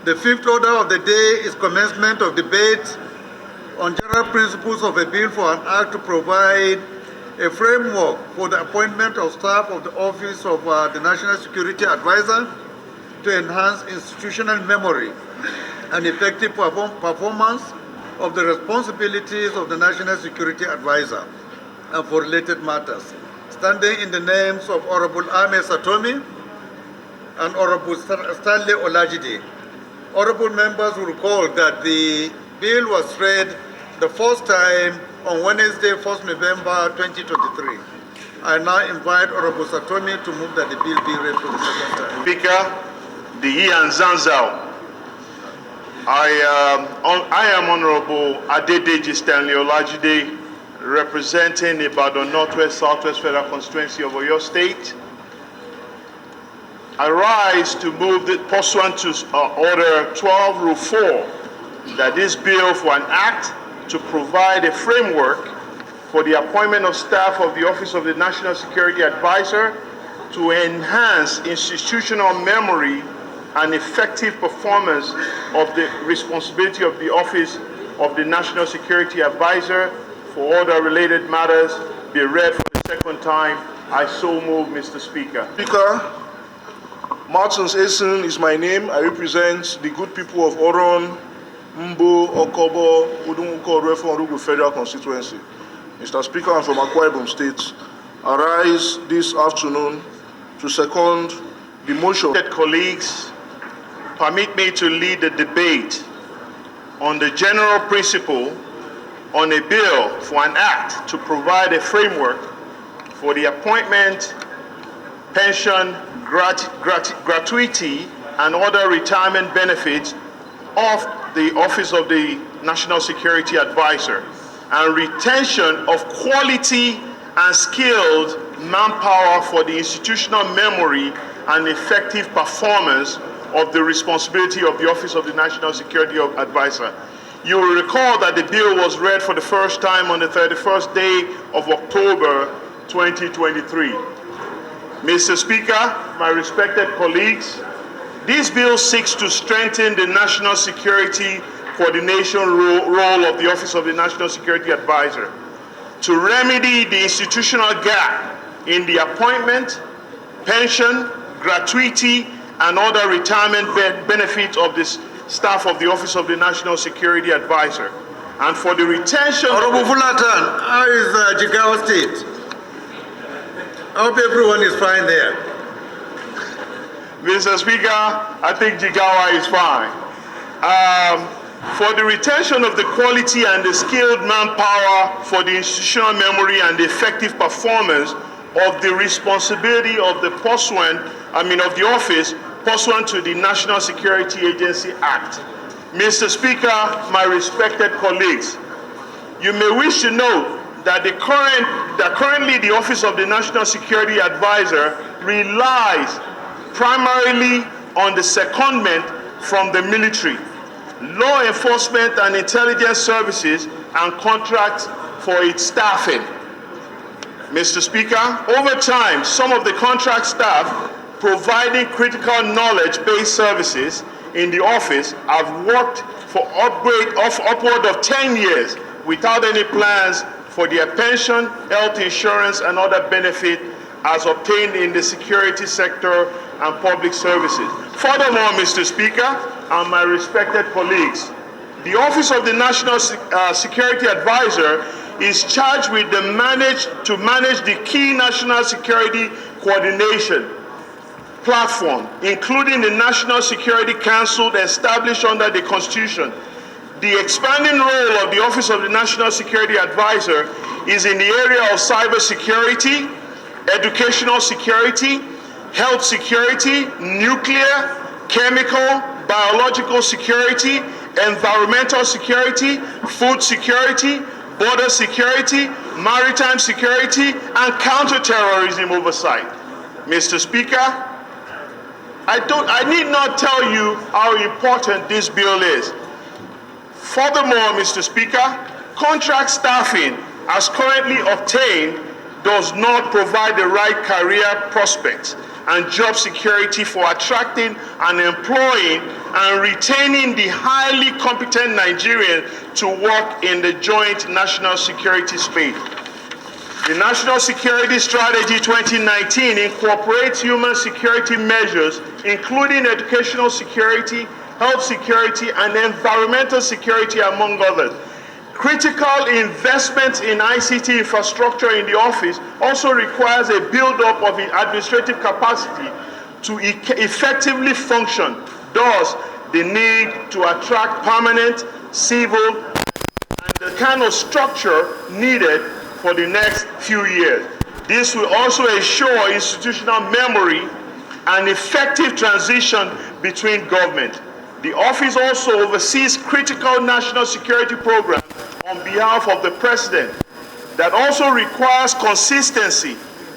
The fifth order of the day is commencement of debate on general principles of a bill for an act to provide a framework for the appointment of staff of the Office of the National Security Advisor to enhance institutional memory and effective performance of the responsibilities of the National Security Advisor and for related matters, standing in the names of Honorable Ahmed Satomi and Honorable Stanley Olajide. Honorable members will recall that the bill was read the first time on Wednesday, 1st November 2023. I now invite Honorable Satomi to move that the bill be read for the second time. Speaker, the Ian Zanzao. I am Honorable Adedeji Stanley Olajide, representing Ibadan Northwest Southwest Federal Constituency of Oyo State. I rise to move that pursuant to Order 12, Rule 4, that this bill for an act to provide a framework for the appointment of staff of the Office of the National Security Advisor to enhance institutional memory and effective performance of the responsibility of the Office of the National Security Advisor for other related matters be read for the second time. I so move, Mr. Speaker. Speaker, Martins Essen is my name. I represent the good people of Oron, Mbo, Okobo, Udumuko, Refu, Federal Constituency. Mr. Speaker, I'm from Akwa Ibom State. I rise this afternoon to second the motion. Colleagues, permit me to lead the debate on the general principle on a bill for an act to provide a framework for the appointment, pension, gratuity, and other retirement benefits of the Office of the National Security Advisor and retention of quality and skilled manpower for the institutional memory and effective performance of the responsibility of the Office of the National Security Advisor. You will recall that the bill was read for the first time on the 31st day of October 2023. Mr. Speaker, my respected colleagues, this bill seeks to strengthen the national security coordination role of the Office of the National Security Advisor, to remedy the institutional gap in the appointment, pension, gratuity, and other retirement benefits of the staff of the Office of the National Security Advisor, and for the retention. Honorable Fulatan, how is Jigawa State? I hope everyone is fine there. Mr. Speaker, I think Jigawa is fine. For the retention of the quality and the skilled manpower for the institutional memory and the effective performance of the responsibility of the of the office pursuant to the National Security Agency Act. Mr. Speaker, my respected colleagues, you may wish to note that currently the Office of the National Security Advisor relies primarily on the secondment from the military, law enforcement and intelligence services, and contracts for its staffing. Mr. Speaker, over time, some of the contract staff providing critical knowledge-based services in the office have worked for upward of 10 years without any plans for their pension, health insurance, and other benefits as obtained in the security sector and public services. Furthermore, Mr. Speaker, and my respected colleagues, the Office of the National Security Advisor is charged with to manage the key national security coordination platform, including the National Security Council established under the Constitution. The expanding role of the Office of the National Security Advisor is in the area of cybersecurity, educational security, health security, nuclear, chemical, biological security, environmental security, food security, border security, maritime security, and counterterrorism oversight. Mr. Speaker, I need not tell you how important this bill is. Furthermore, Mr. Speaker, contract staffing as currently obtained does not provide the right career prospects and job security for attracting and employing and retaining the highly competent Nigerians to work in the joint national security space. The National Security Strategy 2019 incorporates human security measures, including educational security, health security, and environmental security, among others. Critical investments in ICT infrastructure in the office also requires a build-up of administrative capacity to effectively function, thus the need to attract permanent, civil, and the kind of structure needed for the next few years. This will also ensure institutional memory and effective transition between government. The office also oversees critical national security programs on behalf of the President that also requires consistency,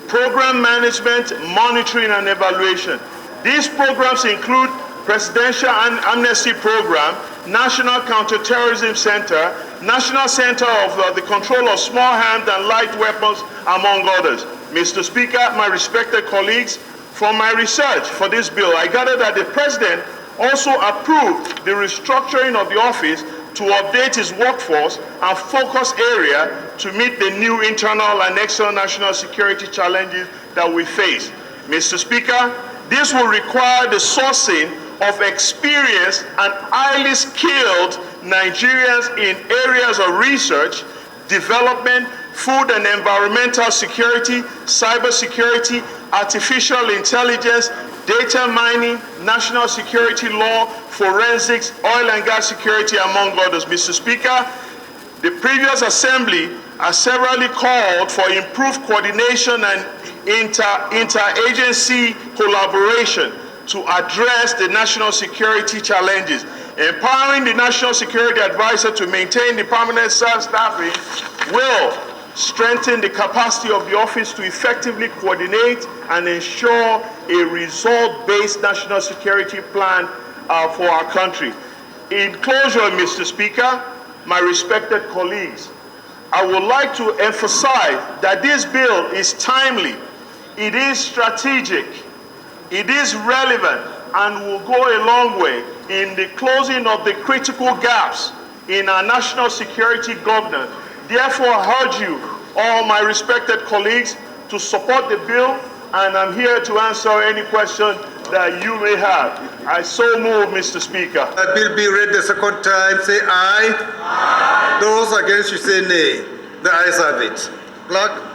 program management, monitoring, and evaluation. These programs include Presidential Amnesty Program, National Counterterrorism Center, National Center of the Control of Small Arms and Light Weapons, among others. Mr. Speaker, my respected colleagues, from my research for this bill, I gathered that the President also approved the restructuring of the office to update its workforce and focus area to meet the new internal and external national security challenges that we face. Mr. Speaker, this will require the sourcing of experienced and highly skilled Nigerians in areas of research, development, food and environmental security, cybersecurity, artificial intelligence, data mining, national security law, forensics, oil and gas security, among others. Mr. Speaker, the previous Assembly has severally called for improved coordination and interagency collaboration to address the national security challenges. Empowering the National Security Advisor to maintain the permanent staffing will strengthen the capacity of the office to effectively coordinate and ensure a result-based national security plan for our country. In closure, Mr. Speaker, my respected colleagues, I would like to emphasize that this bill is timely, it is strategic, it is relevant, and will go a long way in the closing of the critical gaps in our national security governance. Therefore, I urge you, all my respected colleagues, to support the bill, and I'm here to answer any question that you may have. I so move, Mr. Speaker. The bill be read the second time, say aye. Aye. Those against you say nay. The ayes have it. Clerk.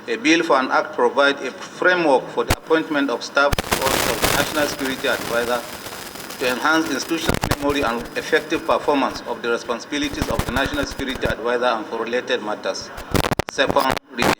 A bill for an act provides a framework for the appointment of staff of the National Security Advisor to enhance institutional memory and effective performance of the responsibilities of the National Security Advisor and for related matters. Second reading.